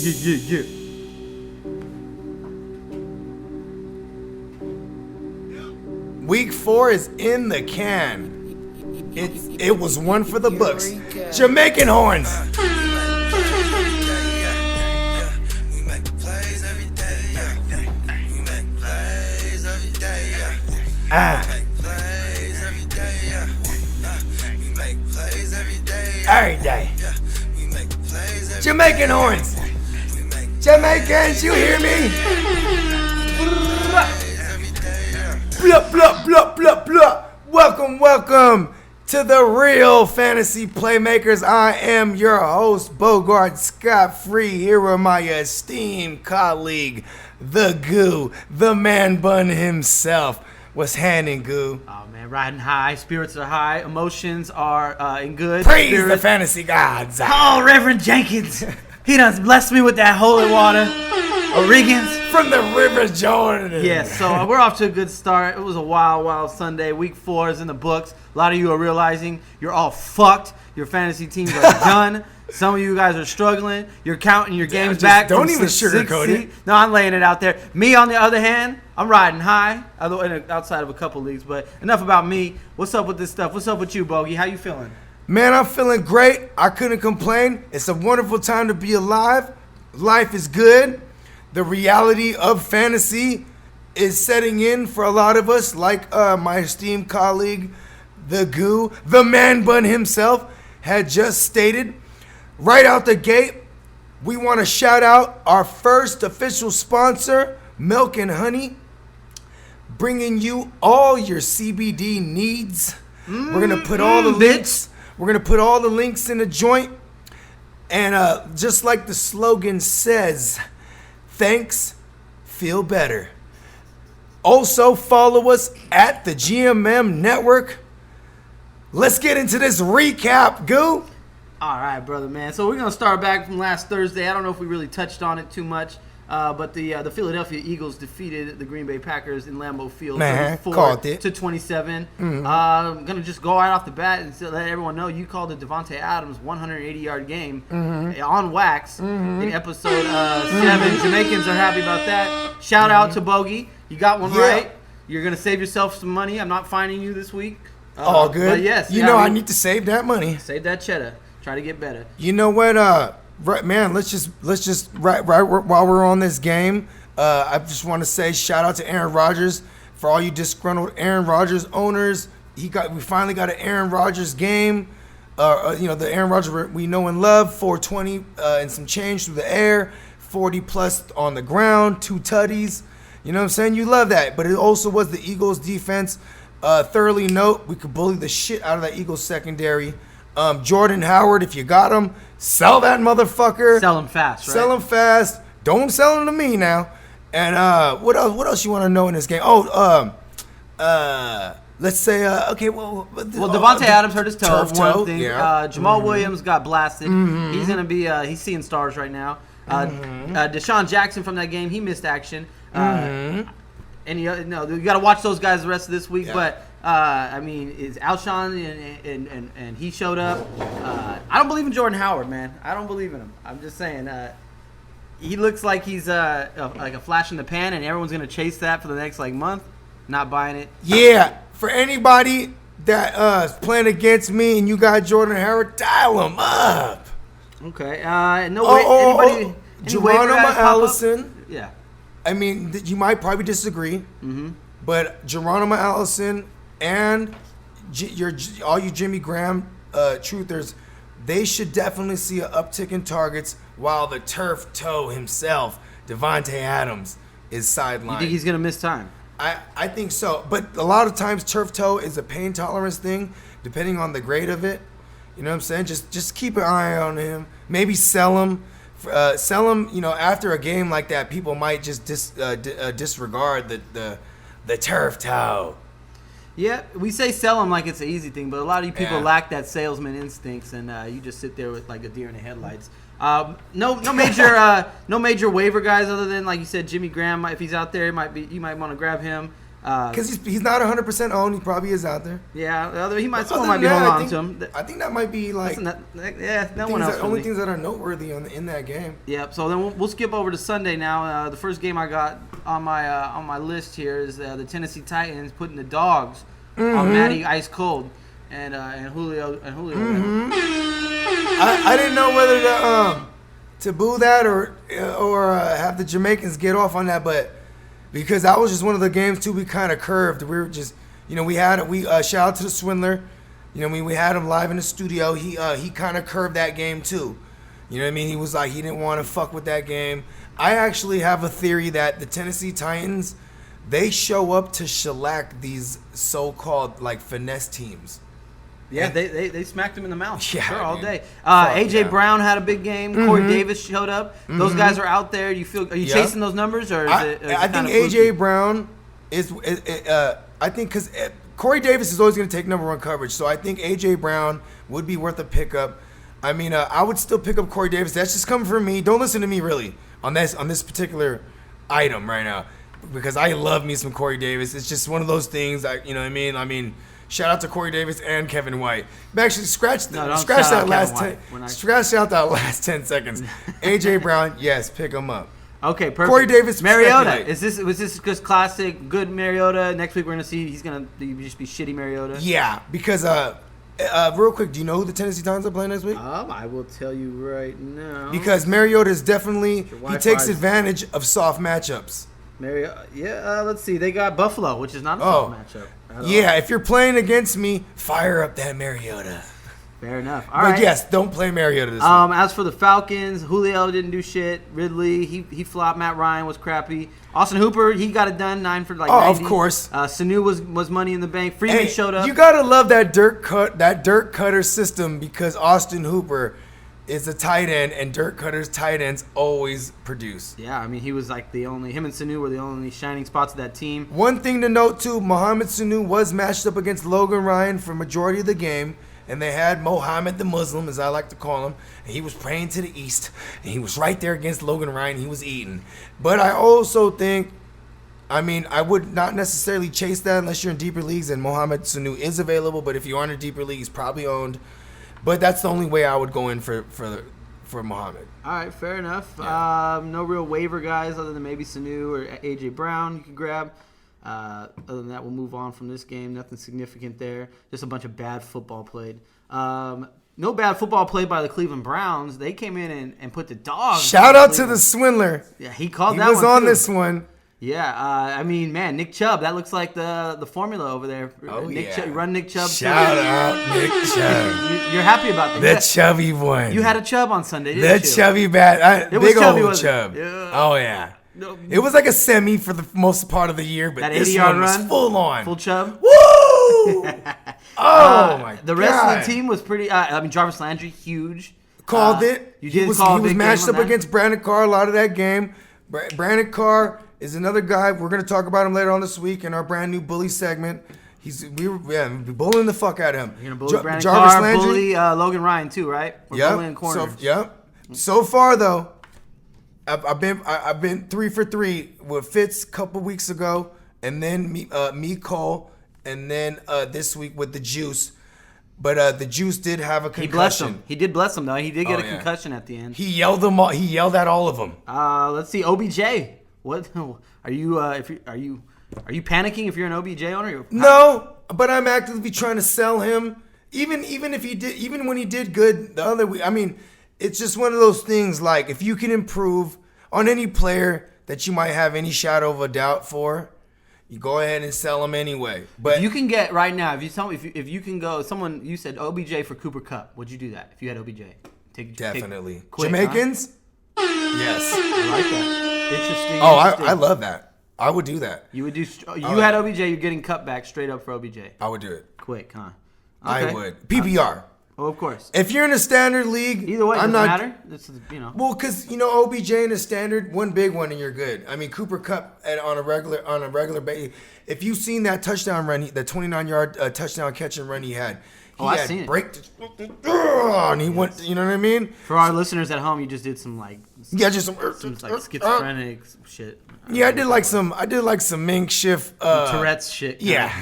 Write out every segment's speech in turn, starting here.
Yeah. Week 4 is in the can. It was one for the books. Jamaican horns. Every day. Jamaican horns. Jamaicans, you hear me? Blah, blah, blah, blah, blah. Welcome to the Real Fantasy Playmakers. I am your host, Bogart Scott-Free, here with my esteemed colleague, the Goo, the man bun himself. What's happening, Goo? Oh man, riding high, spirits are high, emotions are in good. Praise spirits. the fantasy gods. Oh, Reverend Jenkins, he done blessed me with that holy water. Oregons. From the River Jordan. Yes, so we're off to a good start. It was a wild Sunday. Week 4 is in the books. A lot of you are realizing you're all fucked. Your fantasy teams are done. Some of you guys are struggling. You're counting your games back. Don't even sugarcoat it. No, I'm laying it out there. Me, on the other hand, I'm riding high, outside of a couple leagues. But enough about me. What's up with this stuff? What's up with you, Bogey? How you feeling? Man, I'm feeling great. I couldn't complain. It's a wonderful time to be alive. Life is good. The reality of fantasy is setting in for a lot of us, like my esteemed colleague, the Goo, the man bun himself, had just stated. Right out the gate, we want to shout out our first official sponsor, Milk and Honey, bringing you all your CBD needs. We're gonna put all the links. We're gonna put all the links in the joint, and just like the slogan says. Thanks, feel better. Also, follow us at the GMM Network. Let's get into this recap, Goo. All right, brother, man. So we're going to start back from last Thursday. I don't know if we really touched on it too much, but the Philadelphia Eagles defeated the Green Bay Packers in Lambeau Field 34-27. I'm going to just go right off the bat and let everyone know you called the Devontae Adams 180-yard game on wax in episode 7. Jamaicans are happy about that. Shout out to Bogey. You got one right. You're going to save yourself some money. I'm not fining you this week. All good. But yes. I need to save that money. Save that cheddar. Try to get better. You know what? Right, man. Let's just right while we're on this game. I just want to say shout out to Aaron Rodgers for all you disgruntled Aaron Rodgers owners. We finally got an Aaron Rodgers game. The Aaron Rodgers we know and love. 420 and some change through the air, 40 plus on the ground, 2 tutties. You know what I'm saying? You love that. But it also was the Eagles defense. Thoroughly note we could bully the shit out of that Eagles secondary. Jordan Howard, if you got him, sell that motherfucker. Sell him fast, right? Sell him fast. Don't sell him to me now. And what else you want to know in this game? Let's say Devontae Adams hurt his toe. One thing. Yeah. Jamal Williams got blasted. He's gonna be he's seeing stars right now. Deshaun Jackson from that game, he missed action. You got to watch those guys the rest of this week. Yeah. But is Alshon and he showed up. I don't believe in Jordan Howard, man. I don't believe in him. I'm just saying. He looks like he's like a flash in the pan, and everyone's gonna chase that for the next month. Not buying it. Yeah, for anybody that is playing against me and you got Jordan Howard, dial him up. Okay. Anybody? Geronimo Allison. Yeah. I mean, you might probably disagree, but Geronimo Allison and all you Jimmy Graham truthers, they should definitely see an uptick in targets while the turf toe himself, Devontae Adams, is sidelined. You think he's going to miss time? I think so. But a lot of times turf toe is a pain tolerance thing, depending on the grade of it. You know what I'm saying? Just keep an eye on him. Maybe sell him. After a game like that, people might just disregard the turf toe. Yeah, we say sell them like it's an easy thing, but a lot of you people lack that salesman instincts, and you just sit there with like a deer in the headlights. No major waiver guys other than, like you said, Jimmy Graham. If he's out there, you might want to grab him. Because he's not 100% owned. He probably is out there. Yeah, someone might be holding on to him. I think that might be like no one else. Only things that are noteworthy in that game. Yep. So then we'll skip over to Sunday now. The first game I got on my list here is the Tennessee Titans putting the Dogs on Matty Ice Cold and Julio. Mm-hmm. I didn't know whether to boo that or have the Jamaicans get off on that, but. Because that was just one of the games too. We kind of curved. We were just, we shout out to the Swindler. We had him live in the studio. He kind of curved that game too. You know what I mean? He was like he didn't want to fuck with that game. I actually have a theory that the Tennessee Titans, they show up to shellac these so-called like finesse teams. Yeah, they smacked him in the mouth all day. Fuck, AJ Brown had a big game. Corey Davis showed up. Those guys are out there. Are you chasing those numbers, or I think AJ Brown is. I think because Corey Davis is always going to take number one coverage, so I think AJ Brown would be worth a pickup. I mean, I would still pick up Corey Davis. That's just coming from me. Don't listen to me really on this particular item right now, because I love me some Corey Davis. It's just one of those things. You know what I mean? I mean. Shout out to Corey Davis and Kevin White. Actually, scratch out that last 10 seconds. AJ Brown, yes, pick him up. Okay, perfect. Corey Davis, Mariota. Was this just classic good Mariota? Next week we're gonna see he's gonna just be shitty Mariota. Yeah, because real quick, do you know who the Tennessee Titans are playing next week? I will tell you right now. Because Mariota is definitely he takes advantage of soft matchups. Let's see. They got Buffalo, which is not a soft matchup. Yeah, if you're playing against me, fire up that Mariota. Fair enough. But yes, don't play Mariota this week. As for the Falcons, Julio didn't do shit. Ridley, he flopped. Matt Ryan was crappy. Austin Hooper, he got it done. 9 for 90. Of course. Sanu was money in the bank. Freeman showed up. You gotta love that dirt cutter system, because Austin Hooper is a tight end, and Dirk Cutter's tight ends always produce. Yeah, I mean, he was like him and Sanu were the only shining spots of that team. One thing to note, too, Mohamed Sanu was matched up against Logan Ryan for majority of the game, and they had Mohammed the Muslim, as I like to call him, and he was praying to the east, and he was right there against Logan Ryan. He was eating. But I also think, I would not necessarily chase that unless you're in deeper leagues, and Mohamed Sanu is available, but if you aren't in deeper leagues, probably owned. But that's the only way I would go in for Mohamed. All right, fair enough. Yeah. No real waiver guys other than maybe Sanu or AJ Brown you could grab. Other than that, we'll move on from this game. Nothing significant there. Just a bunch of bad football played. No bad football played by the Cleveland Browns. They came in and put the Dogs. Shout out to the Swindler. Yeah, he called that one. He was on this one. Yeah, Nick Chubb. That looks like the formula over there. Nick Chubb. Shout out Nick Chubb. You're happy about that. The chubby one. You had a Chubb on Sunday, didn't you? The chubby bat. It big was chubby, old Chubb. Yeah. Oh, yeah. No. It was like a semi for the most part of the year, but that this 80-yard one was run, full on. Full Chubb. Woo! Oh, my God. The rest of the team was pretty... Jarvis Landry, huge. Called it. You he did was matched up against Brandon Carr a lot of that game. Brandon Carr is another guy. We're going to talk about him later on this week in our brand new bully segment. We were bullying the fuck out of him. You're going to bully Brandon Carr, Landry, bully Logan Ryan too, right? We're bullying corners. So far, though, I've been 3 for 3 with Fitz a couple weeks ago, and then me Cole, and then this week with the Juice. But the Juice did have a concussion. He did bless him though. He did get a concussion at the end. He yelled them all. He yelled at all of them. Let's see, OBJ. What are you? Are you panicking if you're an OBJ owner? No, but I'm actively trying to sell him. Even when he did good the other week. It's just one of those things. Like, if you can improve on any player that you might have any shadow of a doubt for, you go ahead and sell him anyway. But if you can get right now, if you can go, you said OBJ for Cooper Kupp, would you do that if you had OBJ? Definitely. Quick, Jamaicans? Huh? Yes. I like that. Interesting. Oh, I love that. I would do that. You would do. You had OBJ. You're getting cut back straight up for OBJ. I would do it. Quick, huh? Okay. I would. PPR. Oh, of course. If you're in a standard league, either way, it doesn't matter. This is, Well, because OBJ in a standard, one big one and you're good. Cooper Kupp on a regular basis. If you've seen that touchdown run, the 29-yard touchdown catch and run he had, I've seen it. And he went, you know what I mean? For our listeners at home, you just did some like some like schizophrenic shit. Yeah, I did like some mink shift. Tourette's shit. Yeah.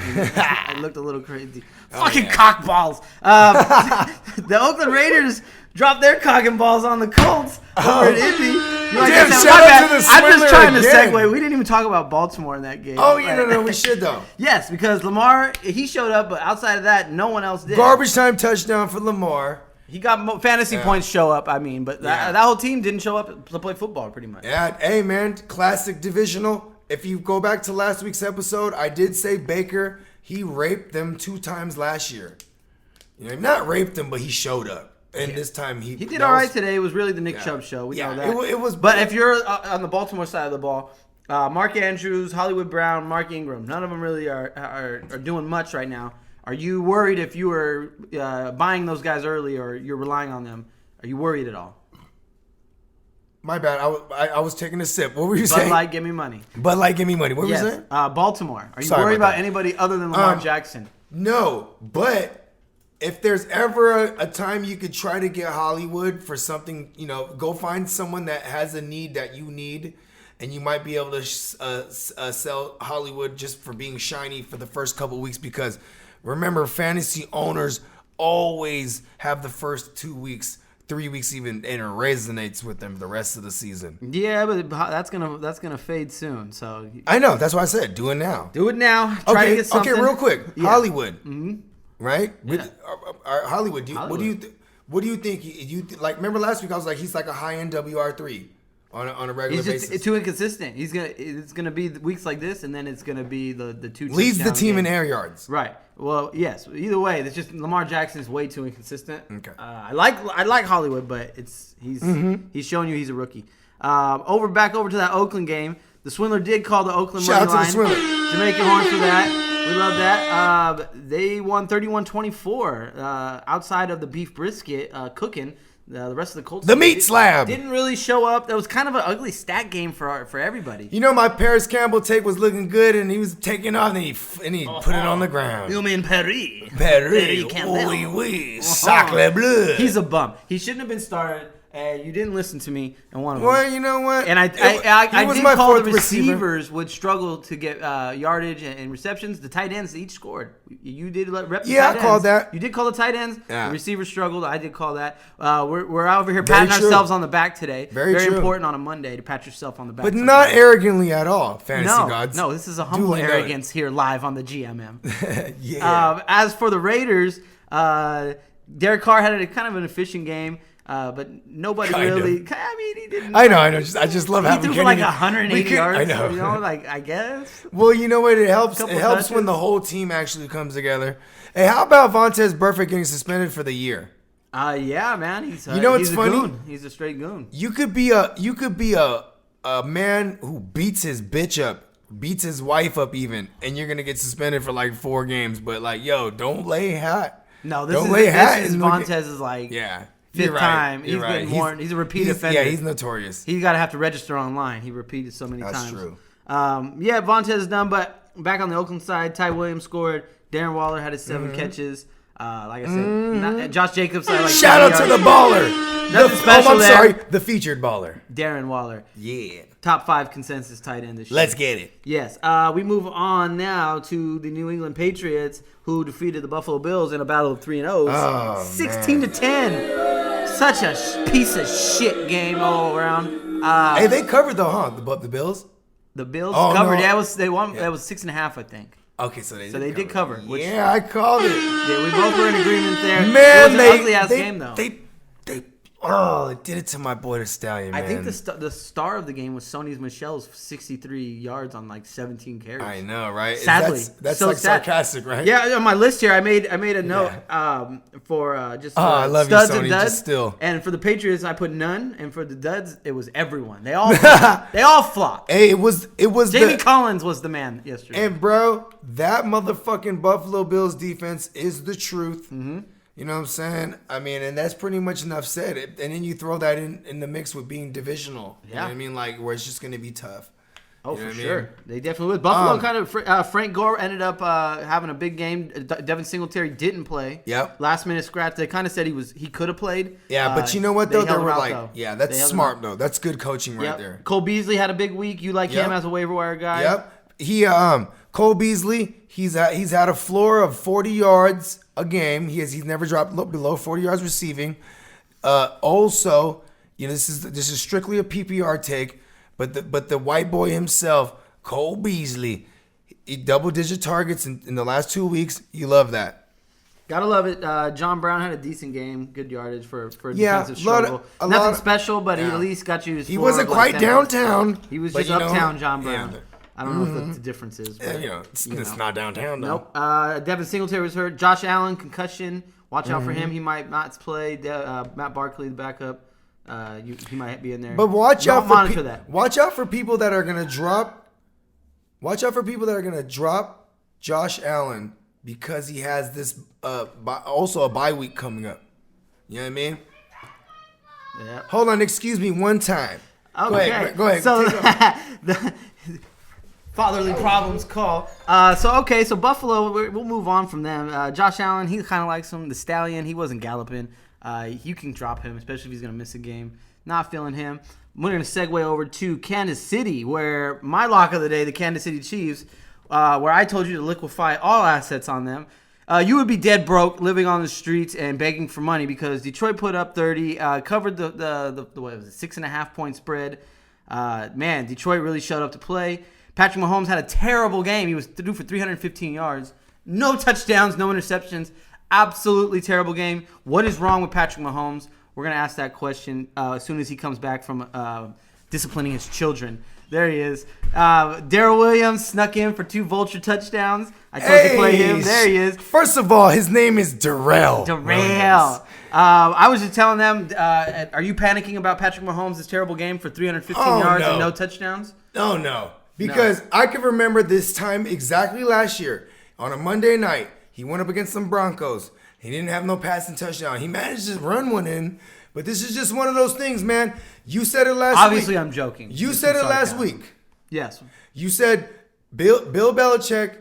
It looked a little crazy. Fucking cockballs. The Oakland Raiders dropped their cock and balls on the Colts over at Indy. Damn, shout out to the I'm just trying to again. segue. We didn't even talk about Baltimore in that game. Oh, yeah, no, we should, though. Yes, because Lamar, he showed up, but outside of that, no one else did. Garbage time touchdown for Lamar. He got fantasy points show up, but that whole team didn't show up to play football, pretty much. Yeah, hey, man, classic divisional. If you go back to last week's episode, I did say Baker, he raped them 2 times last year. You know, not raped them, but he showed up. And this time he did all right today. It was really the Nick Chubb show. We know that. It was. But if you're on the Baltimore side of the ball, Mark Andrews, Hollywood Brown, Mark Ingram, none of them really are doing much right now. Are you worried if you were buying those guys early or you're relying on them? Are you worried at all? My bad. I was taking a sip. What were you saying? Bud Light, give me money. Bud Light, give me money. What were you saying? Baltimore. Are you worried about anybody other than Lamar Jackson? No, but if there's ever a time you could try to get Hollywood for something, go find someone that has a need that you need, and you might be able to sell Hollywood just for being shiny for the first couple weeks, because remember, fantasy owners always have the first 2 weeks, 3 weeks even, and it resonates with them the rest of the season. Yeah, but that's gonna fade soon. So I know, that's why I said do it now. Do it now. Try to get something. Okay, real quick, yeah. Hollywood. Mm-hmm. Right? Yeah. Hollywood. What do you think? Remember last week I was like, he's like a high end WR3 on a regular basis. He's too inconsistent. It's gonna be weeks like this, and then it's gonna be the 2 leads the team game. in air yards. Right. Well, yes. Either way, it's just Lamar Jackson is way too inconsistent. Okay. I like Hollywood, but he's showing you he's a rookie. Back over to that Oakland game. The Swindler did call the Oakland money line. Shout out to the Swindler. Jamaican horn for that. We love that. They won 31-24. Outside of the beef brisket cooking, the rest of the Colts. The meat slab didn't really show up. That was kind of an ugly stat game for everybody. My Paris Campbell take was looking good, and he was taking off, and he put it on the ground. You mean Paris Campbell? Oui, oui, sacre bleu. He's a bum. He shouldn't have been started. And you didn't listen to me in one of them. Well, you know what? And I did call the receivers would struggle to get yardage and receptions. The tight ends each scored. You did rep the tight ends. Yeah, I called that. You did call the tight ends. Yeah. The receivers struggled. I did call that. We're over here patting ourselves on the back today. Very true. Important on a Monday to pat yourself on the back. But not arrogantly at all, fantasy gods. No, this is a humble arrogance here live on the GMM. Yeah. As for the Raiders, Derek Carr had a kind of an efficient game. But nobody really. I mean, he didn't. I know. I just love having. He threw for like 180 yards. I know. I guess. Well, you know what? It helps. It helps when the whole team actually comes together. Hey, how about Vontaze Burfict getting suspended for the year? Yeah, man. He's what's funny? Goon. He's a straight goon. You could be a man who beats his bitch up, beats his wife up even, and you're gonna get suspended for like 4 games. But like, don't lay hat. No, this is Vontez's like. Yeah. Fifth time. He's been warned. He's a repeat offender. Yeah, he's notorious. He's got to have to register online. He repeated so many times. That's true. Vontez is done, but back on the Oakland side, Ty Williams scored. Darren Waller had his 7 catches. Like I said, Josh Jacobs had like shout out to the baller. Nothing special I'm there. sorry, the featured baller. Darren Waller. Yeah. Top 5 consensus tight end this year. Let's get it. Yes. We move on now to the New England Patriots, who defeated the Buffalo Bills in a battle of 3-0. 16-10. Such a piece of shit game all around. Hey, they covered though, huh? The Bills. The Bills covered. No. Yeah, they won. That was 6.5, I think. Okay, so they did cover. Which, yeah, I called it. Yeah, we both were in agreement there. Man, it was an ugly ass game though. It did it to my boy the Stallion, man. I think the star of the game was Sony's Michelle's 63 yards on like 17 carries. I know, right? Sadly, that's so like sad. sarcastic, right? Yeah, on my list here, I made a note for just I love studs you, Sony, and duds. just still. And for the Patriots, I put none, and for the duds, it was everyone. They all flopped. Hey, it was Jamie Collins was the man yesterday. And bro, that motherfucking Buffalo Bills defense is the truth. Mm-hmm. You know what I'm saying? I mean, and that's pretty much enough said. And then you throw that in the mix with being divisional. You know what I mean? Like, where it's just going to be tough. Oh, for sure. They definitely would. Buffalo kind of, Frank Gore ended up having a big game. Devin Singletary didn't play. Yep. Last minute scratch. They kind of said he could have played. Yeah, but you know what, though? They were like, though. Yeah, that's smart, though. That's good coaching right there. Cole Beasley had a big week. You like him as a waiver wire guy? Yep. Cole Beasley, he's had a floor of 40 yards a game. He's never dropped below 40 yards receiving. Also, this is strictly a PPR take. But the white boy himself, Cole Beasley, double-digit targets in the last 2 weeks. You love that. Gotta love it. John Brown had a decent game, good yardage for a defensive struggle. Nothing special, but he at least got you his He wasn't quite downtown. He was just uptown, John Brown. Yeah. I don't know what the difference is. But, it's not downtown, though. Nope. Devin Singletary was hurt. Josh Allen, concussion. Watch out for him. He might not play. Matt Barkley, the backup. He might be in there. But watch out for people that are gonna drop. Watch out for people that are gonna drop Josh Allen because he has this also a bye week coming up. You know what I mean? Yeah. Hold on, excuse me one time. Okay. Go ahead. So the fatherly problems call. So Buffalo, we'll move on from them. Josh Allen, he kind of likes him. The Stallion, he wasn't galloping. You can drop him, especially if he's going to miss a game. Not feeling him. We're going to segue over to Kansas City, where my lock of the day, the Kansas City Chiefs, where I told you to liquefy all assets on them. You would be dead broke, living on the streets and begging for money because Detroit put up 30, covered the what was it, 6.5 point spread. Detroit really showed up to play. Patrick Mahomes had a terrible game. He was threw for 315 yards, no touchdowns, no interceptions. Absolutely terrible game. What is wrong with Patrick Mahomes? We're going to ask that question as soon as he comes back from disciplining his children. There he is. Darrell Williams snuck in for 2 vulture touchdowns. I told you to play him. There he is. First of all, his name is Darrell. I was just telling them, are you panicking about Patrick Mahomes' terrible game for 315 yards and no touchdowns? No. Because I can remember this time exactly last year on a Monday night. He went up against some Broncos. He didn't have no passing touchdown. He managed to run one in, but this is just one of those things, man. You said it last week. Obviously, I'm joking. You said it last week. Yes. You said Bill Belichick,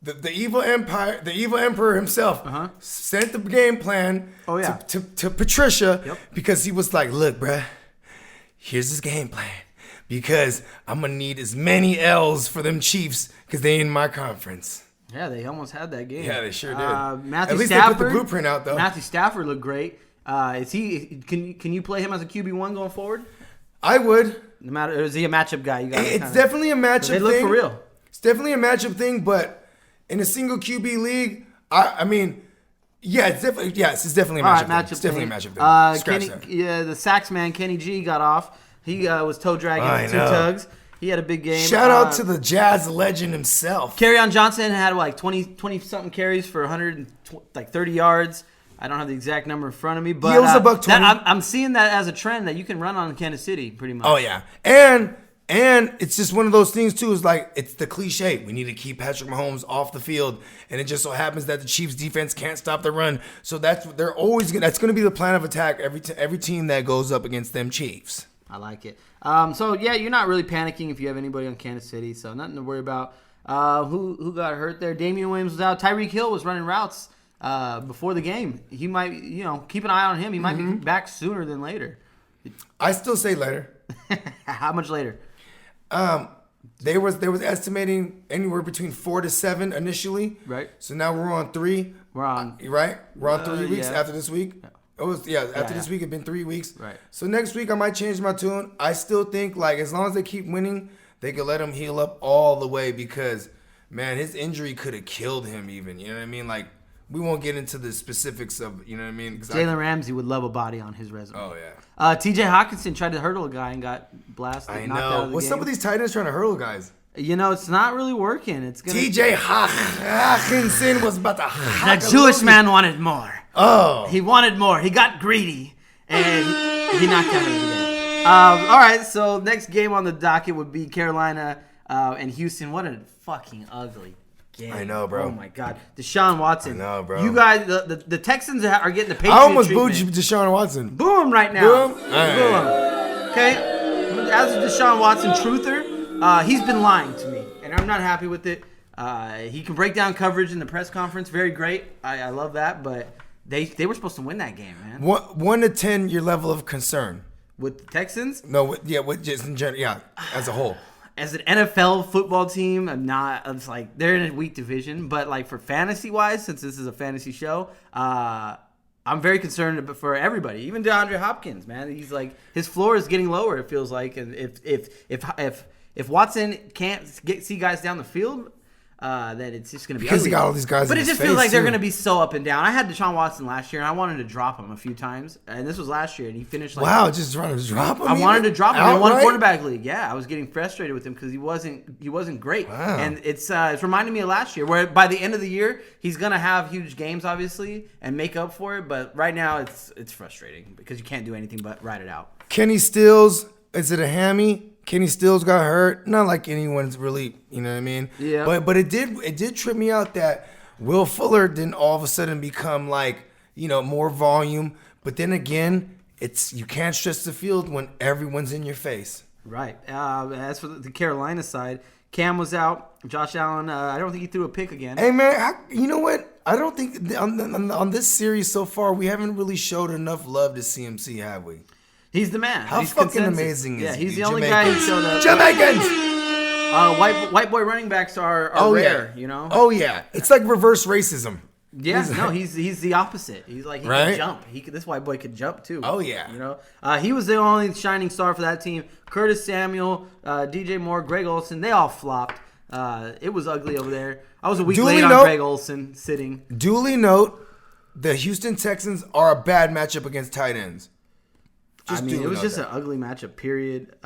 the evil emperor himself, sent the game plan to Patricia because he was like, look, bruh, here's his game plan. Because I'm going to need as many L's for them Chiefs because they in my conference. Yeah, they almost had that game. Yeah, they sure did. At least they put the blueprint out, though. Matthew Stafford looked great. Is he? Can you play him as a QB1 going forward? I would. No matter, or is he a matchup guy? It's definitely a matchup thing. They look for real. It's definitely a matchup thing, but in a single QB league, it's definitely a matchup thing. It's definitely a matchup thing. The Sax man Kenny G got off. He was toe dragging 2 tugs. He had a big game. Shout out to the Jazz legend himself. Kerryon Johnson had 20-something carries for 130 yards. I don't have the exact number in front of me, but he was $120. I'm seeing that as a trend that you can run on Kansas City pretty much. Oh, yeah. And it's just one of those things, too, is like it's the cliche. We need to keep Patrick Mahomes off the field, and it just so happens that the Chiefs' defense can't stop the run. So that's going to be the plan of attack every team that goes up against them Chiefs. I like it. You're not really panicking if you have anybody on Kansas City, so nothing to worry about. Who got hurt there? Damian Williams was out. Tyreek Hill was running routes before the game. He might, keep an eye on him. He might be back sooner than later. I still say later. How much later? They was estimating anywhere between 4 to 7 initially. Right. So now we're on 3. We're on 3 weeks after this week. This week, it's been 3 weeks. Right. So next week, I might change my tune. I still think, as long as they keep winning, they could let him heal up all the way because, man, his injury could have killed him even. You know what I mean? We won't get into the specifics of, you know what I mean? Jalen Ramsey would love a body on his resume. Oh, yeah. T.J. Hawkinson tried to hurdle a guy and got blasted. I know. What's up with these tight ends trying to hurdle guys? It's not really working. T.J. Hawkinson was about to The Jewish man wanted more. Oh. He wanted more. He got greedy, and he knocked out of the game. All right, so next game on the docket would be Carolina and Houston. What a fucking ugly game. I know, bro. Oh, my God. Deshaun Watson. I know, bro. You guys, the Texans are getting the Patriot I almost treatment. booed you, Deshaun Watson. Boo him right now. Boom. Boo him. Okay? As a Deshaun Watson truther, He's been lying to me, and I'm not happy with it. He can break down coverage in the press conference. Very great. I love that, but they were supposed to win that game, man. 1 to 10, your level of concern. With the Texans? No, with just in general, as a whole. As an NFL football team, it's like they're in a weak division, but like for fantasy wise, since this is a fantasy show, I'm very concerned for everybody, even DeAndre Hopkins, man. He's like his floor is getting lower. It feels like, and if Watson can't see guys down the field, that it's just going to be because ugly. he got all these guys. But in it just his feels like face, they're too. going to be so up and down. I had Deshaun Watson last year, and I wanted to drop him a few times, and this was last year, and he finished like just trying to drop him. I wanted to drop him in one outright? quarterback league. Yeah, I was getting frustrated with him because he wasn't great. Wow. And it's reminding me of last year, where by the end of the year he's gonna have huge games, obviously, and make up for it. But right now it's frustrating because you can't do anything but ride it out. Kenny Stills, is it a hammy? Kenny Stills got hurt. Not like anyone's really, you know what I mean? Yeah. But it did trip me out that Will Fuller didn't all of a sudden become like, more volume. But then again, you can't stretch the field when everyone's in your face. Right. As for the Carolina side, Cam was out. Josh Allen, I don't think he threw a pick again. Hey man, you know what? I don't think on this series so far we haven't really showed enough love to CMC, have we? He's the man. How he's fucking consensus. amazing is he? He's the only guy who showed up. Jamaicans! White boy running backs are rare, Oh, yeah. It's like reverse racism. Yeah, he's the opposite. He's like, he can jump. This white boy could jump, too. Oh, yeah. He was the only shining star for that team. Curtis Samuel, DJ Moore, Greg Olsen, they all flopped. It was ugly over there. I was a week late on Greg Olsen sitting. Duly note, the Houston Texans are a bad matchup against tight ends. It was just an ugly matchup, period.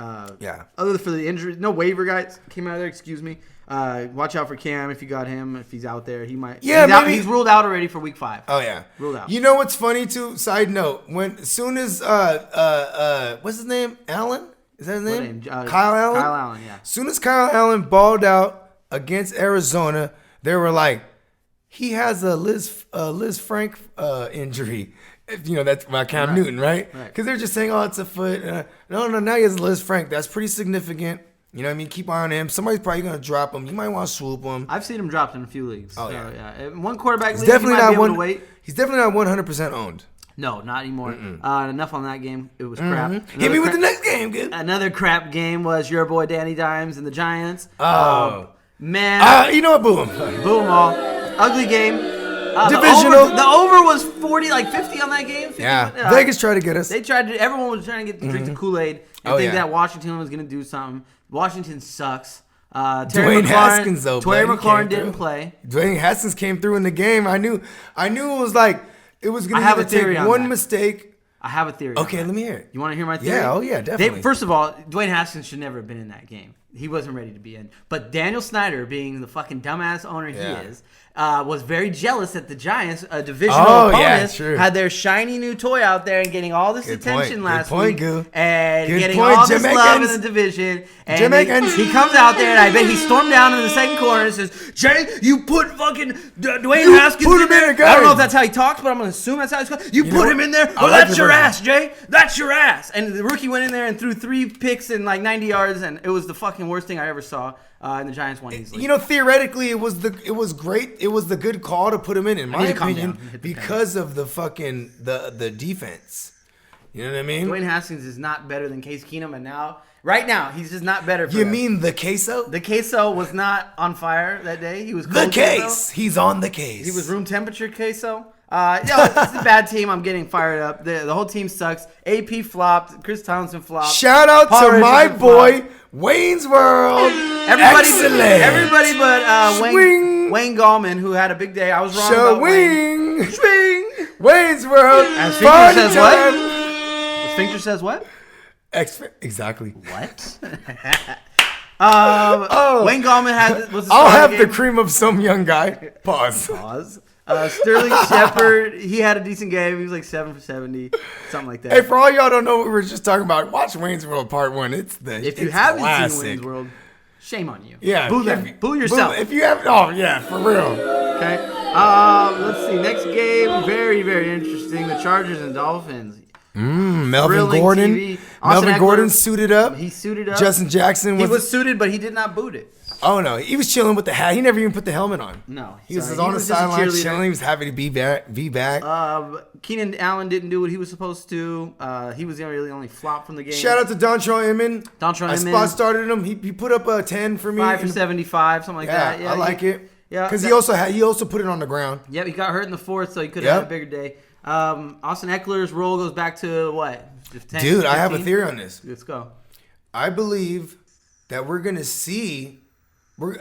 Yeah. Other for the injuries, no waiver guys came out of there. Excuse me. Watch out for Cam if you got him. If he's out there, he might. Yeah, he's ruled out already for week 5. Oh yeah, ruled out. You know what's funny too? Side note: as soon as what's his name? Allen? Is that his name? Kyle Allen. Kyle Allen. Yeah. As soon as Kyle Allen balled out against Arizona, they were like, he has a Liz Frank injury. That's by Cam Newton, right? Because they're just saying, oh, it's a foot. No, now he has Liz Frank. That's pretty significant. You know what I mean? Keep on him. Somebody's probably going to drop him. You might want to swoop him. I've seen him dropped in a few leagues. Oh, yeah. One quarterback He's league, definitely you might not be able to wait. He's definitely not 100% owned. No, not anymore. Enough on that game. It was crap. Hit me with the next game, kid. Another crap game was your boy Danny Dimes and the Giants. Oh. Man. You know what? Boo him. Boo them all. Ugly game. Divisional. The over was 50 on that game. 50, yeah. Vegas tried to get us. Everyone was trying to drink the Kool-Aid and think that Washington was going to do something. Washington sucks. Dwayne Haskins, though. Terry McLaurin didn't play. Dwayne Haskins came through in the game. I knew it was like, it was going to take one mistake. I have a theory. Okay, let me hear it. You want to hear my theory? Yeah, definitely. First of all, Dwayne Haskins should never have been in that game. He wasn't ready to be in. But Daniel Snyder, being the fucking dumbass owner he is, was very jealous that the Giants, a divisional opponent, had their shiny new toy out there and getting all this attention last week. And getting all this love in the division. And he comes out there, and I bet he stormed down in the second quarter and says, Jay, you put fucking Dwayne Haskins in there. I don't know if that's how he talks, but I'm going to assume that's how he's talking. You put him in there? Well, that's your ass, Jay. That's your ass. And the rookie went in there and threw 3 picks in like 90 yards, and it was the fucking worst thing I ever saw. And the Giants won easily. Theoretically, it was great. It was the good call to put him in my opinion, because of the fucking the defense. You know what I mean? Dwayne Haskins is not better than Case Keenum, and right now, he's just not better. You mean the queso? The queso was not on fire that day. He was cold. The case. He's on the case. He was room temperature queso. It's a bad team. I'm getting fired up. The whole team sucks. AP flopped. Chris Townsend flopped. Shout out to my boy Wayne's World. Everybody but Wayne Gallman, who had a big day. I was wrong about Wayne. Swing. Wayne's World. And Sphincter says what? Sphincter says what? Exactly. What? Wayne Gallman was. I'll have the cream of some young guy. Pause. Sterling Shepard, he had a decent game. He was like 7 for 70, something like that. Hey, for all y'all don't know what we were just talking about, watch Wayne's World Part 1. If you haven't seen Wayne's World, shame on you. Yeah. Boo them. Boo yourself. If you haven't, for real. Okay. Let's see. Next game, very, very interesting. The Chargers and Dolphins. Melvin Gordon. TV. Melvin Gordon suited up. He suited up. Justin Jackson was suited, but he did not boot it. Oh no, he was chilling with the hat. He never even put the helmet on. No, he was on the sideline chilling. He was happy to be back. Keenan Allen didn't do what he was supposed to. He was the only flop from the game. Shout out to Dontrell Inman. I spot started him. He put up a 10 for me. 5 for 75, something like that. Yeah, I like it. Yeah, because he also put it on the ground. Yep, he got hurt in the fourth, so he could have had a bigger day. Austin Eckler's role goes back to what? 10, Dude, 15? I have a theory on this. Let's go. I believe that we're gonna see. We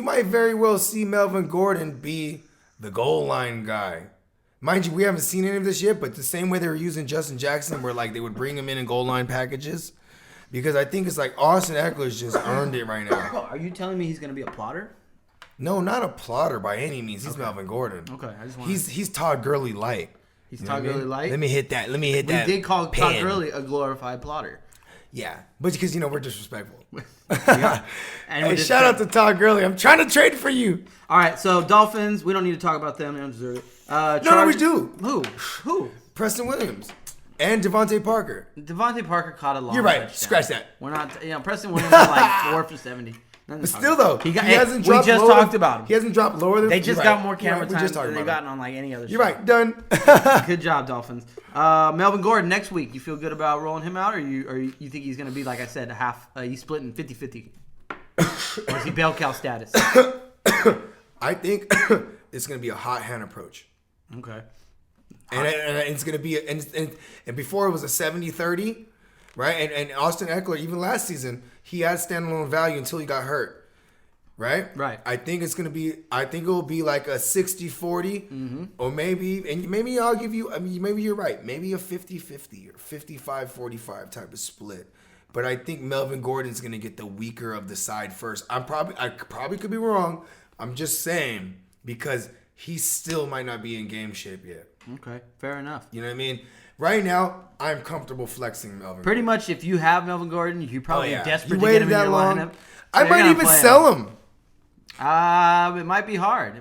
might very well see Melvin Gordon be the goal line guy. Mind you, we haven't seen any of this yet, but the same way they were using Justin Jackson, where like they would bring him in goal line packages, because I think it's like Austin Eckler's just earned it right now. Are you telling me he's gonna be a plotter? No, not a plotter by any means. He's Melvin Gordon. Okay, I just want. He's Todd Gurley light. He's Todd Gurley light. Let me hit that. We did call Todd Gurley a glorified plotter. Yeah, but because we're disrespectful. Yeah. Hey, shout out to Todd Gurley. I'm trying to trade for you. All right, so Dolphins. We don't need to talk about them. They don't deserve it. No, we do. Who? Preston Williams and Devontae Parker. Devontae Parker caught a long. You're right. Touchdown. Scratch that. We're not. Preston Williams was like 4 for 70. But still, though, he hasn't dropped. We just talked about him. He hasn't dropped lower than. They just got more camera time than they've gotten on like any other. You're right. Done. Good job, Dolphins. Melvin Gordon next week. You feel good about rolling him out, or you think he's going to be like I said, half? He's splitting 50-50, or is he bell cow status? I think it's going to be a hot hand approach. Okay. And it's going to be and before it was a 70-30. Right, and Austin Eckler, even last season, he had standalone value until he got hurt. Right? Right. I think it will be like a 60-40, or maybe I'll give you, maybe you're right, maybe a 50-50 or 55-45 type of split. But I think Melvin Gordon's going to get the weaker of the side first. I probably could be wrong. I'm just saying, because he still might not be in game shape yet. Okay, fair enough. You know what I mean? Right now, I'm comfortable flexing Melvin. Pretty much, if you have Melvin Gordon, you're probably desperate to get him in your lineup. I might even sell him. It might be hard.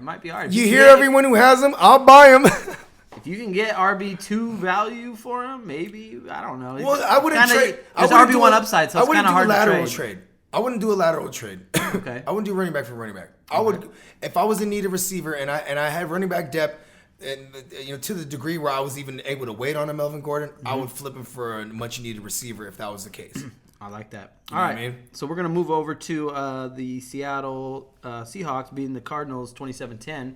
You hear everyone who has him? I'll buy him. If you can get RB2 value for him, maybe. I don't know. Well, I wouldn't trade. There's RB1 upside, so it's kind of hard to trade. I wouldn't do a lateral trade. Okay. I wouldn't do running back for running back. I would, if I was in need of receiver and I had running back depth, and to the degree where I was even able to wait on a Melvin Gordon, I would flip him for a much needed receiver if that was the case. I like that. All right, so we're gonna move over to the Seattle Seahawks beating the Cardinals 27-10.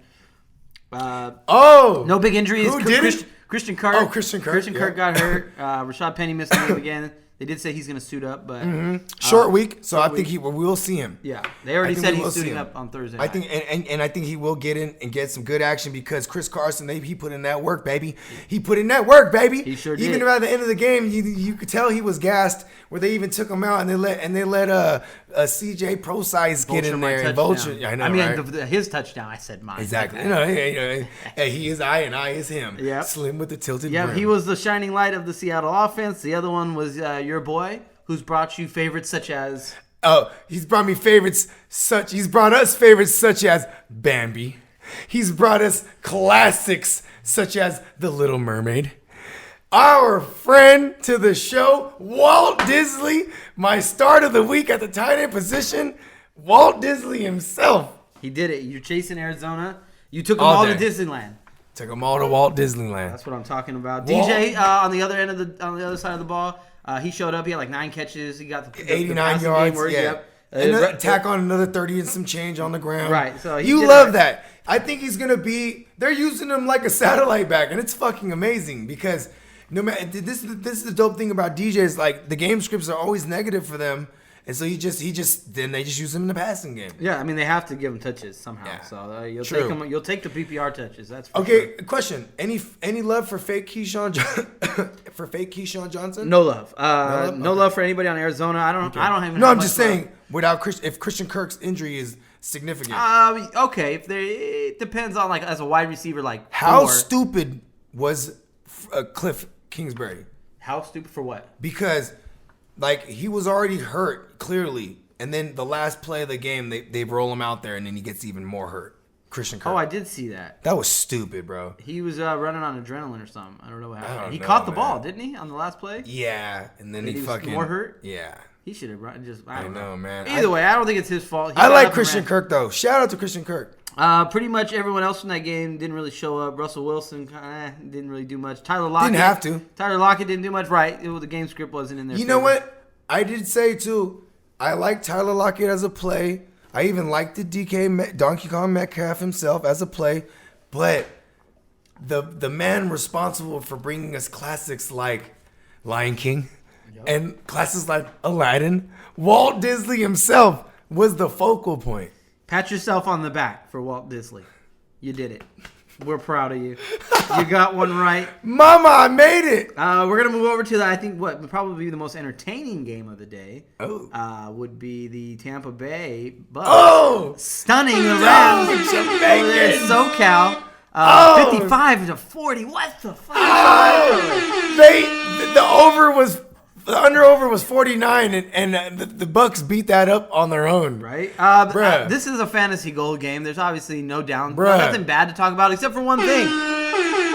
No big injuries. Who did it? Christian Kirk. Oh, Christian Kirk. Christian Kirk got hurt. Rashad Penny missed the game again. They did say he's going to suit up, but short week, so I think we'll see him. Yeah, they already said he's suiting up on Thursday night. I think, and I think he will get in and get some good action because Chris Carson, he put in that work, baby. He put in that work, baby. He sure did. Even by the end of the game, you could tell he was gassed. Where they even took him out and they let CJ Pro Size get in there and Vulture. Yeah, I know. I mean, his touchdown. I said mine. Exactly. He is I and I is him. Yeah. Slim with the tilted. Yeah, brim. he was the shining light of the Seattle offense. The other one was your boy, who's brought you favorites such as. Oh, he's brought us favorites such as Bambi. He's brought us classics such as The Little Mermaid. Our friend to the show, Walt Disley, my start of the week at the tight end position, Walt Disley himself. He did it. You're chasing Arizona. You took them all to Disneyland. Took them all to Walt Disneyland. That's what I'm talking about. DJ on the other side of the ball, he showed up. He had like 9 catches. He got the 89 yards. Yep. Tack on another 30 and some change on the ground. Right. So you love that. I think he's gonna be. They're using him like a satellite back, and it's fucking amazing because. No matter this is the dope thing about DJ is like the game scripts are always negative for them, and so they just use him in the passing game. Yeah, I mean they have to give him touches somehow. Yeah. So you'll take the PPR touches. That's for okay. Sure. Question: Any love for fake Keyshawn Johnson? No love. No love for anybody on Arizona. I don't have. No, I'm just saying if Christian Kirk's injury is significant. Okay. It depends on like as a wide receiver like. How stupid was Cliff Kingsbury? How stupid for what? Because, like, he was already hurt, clearly. And then the last play of the game, they roll him out there, and then he gets even more hurt. Christian Kirk. Oh, I did see that. That was stupid, bro. He was running on adrenaline or something. I don't know what happened. He know, caught the man. ball, didn't he, on the last play? Yeah, and then he was fucking more hurt. Yeah, He should have run. I know, man. Either way, I don't think it's his fault. I like Christian Kirk though. Shout out to Christian Kirk. Pretty much everyone else from that game didn't really show up. Russell Wilson didn't really do much. Tyler Lockett Didn't have to. Tyler Lockett didn't do much. Right, the game script wasn't in there. You know what? I did say too. I like Tyler Lockett as a play. I even like the Donkey Kong Metcalf himself as a play, but the man responsible for bringing us classics like Lion King and classics like Aladdin, Walt Disney himself was the focal point. Pat yourself on the back for Walt Disney. You did it. We're proud of you. You got one right. Mama, I made it. We're going to move over to the, I think, what would probably be the most entertaining game of the day. Would be the Tampa Bay Bucks. Stunning the Rams over there in SoCal. 55-40. What the fuck? The under-over was 49, and the Bucks beat that up on their own. Right? Bruh. This is a fantasy goal game. There's obviously nothing bad to talk about except for one thing.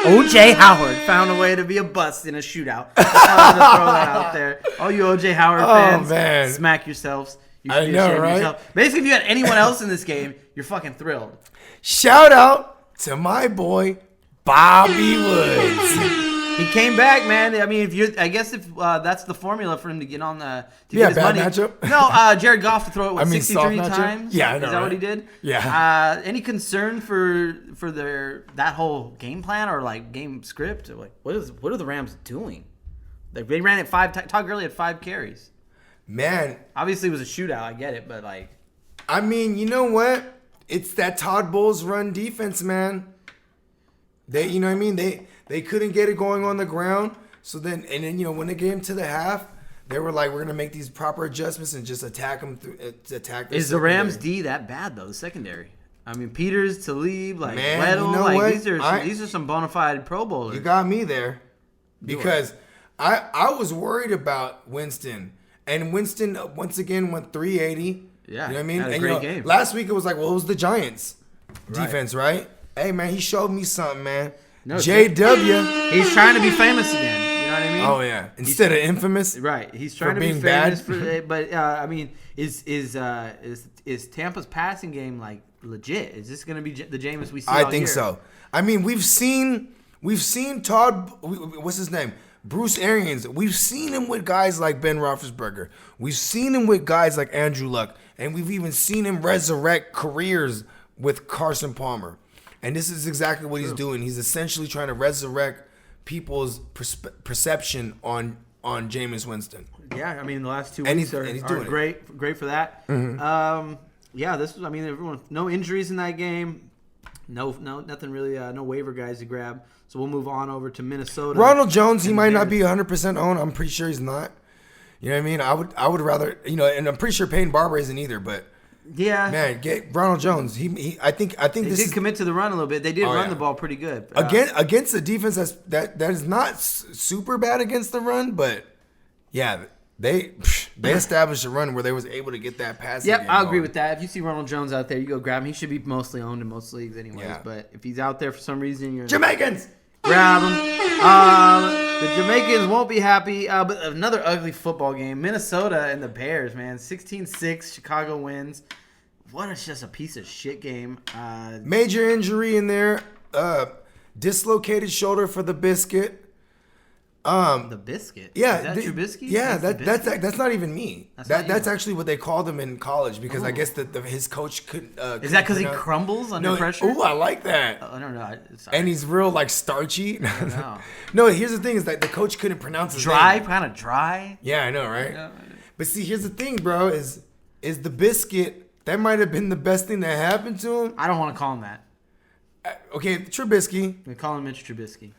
O.J. Howard found a way to be a bust in a shootout. I wanted to throw that out there. All you O.J. Howard fans, man. smack yourselves. You I know, right? Yourself. Basically, if you had anyone else in this game, you're fucking thrilled. Shout out to my boy, Bobby Woods. He came back, man. I mean, if that's the formula for him to get on the get his money. Matchup? No, Jared Goff to throw it 63 times. Yeah, I know. Is that what he did? Yeah. Any concern for that whole game plan or like game script? Like, what are the Rams doing? Like, they ran it Todd Gurley had 5 carries. Man, obviously it was a shootout. I get it, but like, I mean, you know what? It's that Todd Bowles run defense, man. You know what I mean? They couldn't get it going on the ground. So then, when they came to the half, they were like, we're going to make these proper adjustments and just attack them. Is the Rams D that bad, though, the secondary? I mean, Peters, Talib, like, man, Weddle, you know like, what? these are some bona fide Pro Bowlers. You got me there. Because I was worried about Winston. And Winston, once again, went 380. Yeah. You know what I mean? Had a great game. Last week, it was like, well, it was the Giants defense, right? Hey, man, he showed me something, man. No, JW. He's trying to be famous again. You know what I mean? Oh, yeah. Instead of infamous. Right. He's trying to be famous for it. But, I mean, is Tampa's passing game, like, legit? Is this going to be the Jameis we see I think so. I mean, we've seen Todd, what's his name? Bruce Arians. We've seen him with guys like Ben Roethlisberger. We've seen him with guys like Andrew Luck. And we've even seen him resurrect careers with Carson Palmer. And this is exactly what he's doing. He's essentially trying to resurrect people's perception on Jameis Winston. Yeah, I mean, the last 2 weeks are great for that. Mm-hmm. Everyone, no injuries in that game. No, nothing really. No waiver guys to grab. So we'll move on over to Minnesota. Ronald Jones, he might not be 100% owned. I'm pretty sure he's not. You know what I mean? I would rather, and I'm pretty sure Peyton Barber isn't either, but. Yeah, man, get Ronald Jones. I think they did commit to the run a little bit. They did run the ball pretty good against a defense that is not super bad against the run, but yeah, they established a run where they was able to get that pass. Yep, I agree with that. If you see Ronald Jones out there, you go grab him. He should be mostly owned in most leagues, anyways. Yeah. But if he's out there for some reason, you're Jamaicans. Grab him. The Jamaicans won't be happy. But another ugly football game. Minnesota and the Bears, man. 16-6. Chicago wins. What is just a piece of shit game. Major injury in there. Dislocated shoulder for the Biscuit. The Biscuit? Yeah. Is that Trubisky? Yeah, that's not even me. That's actually what they called him in college because I guess that his coach couldn't. Is that because he crumbles under pressure? Oh, I like that. I don't know. And he's real like starchy. I don't know. No, here's the thing: is that the coach couldn't pronounce his name. Kind of dry. Yeah, I know, right? Yeah. But see, here's the thing, bro: is the Biscuit. That might have been the best thing that happened to him. I don't want to call him that. Okay, Trubisky. We call him Mitch Trubisky.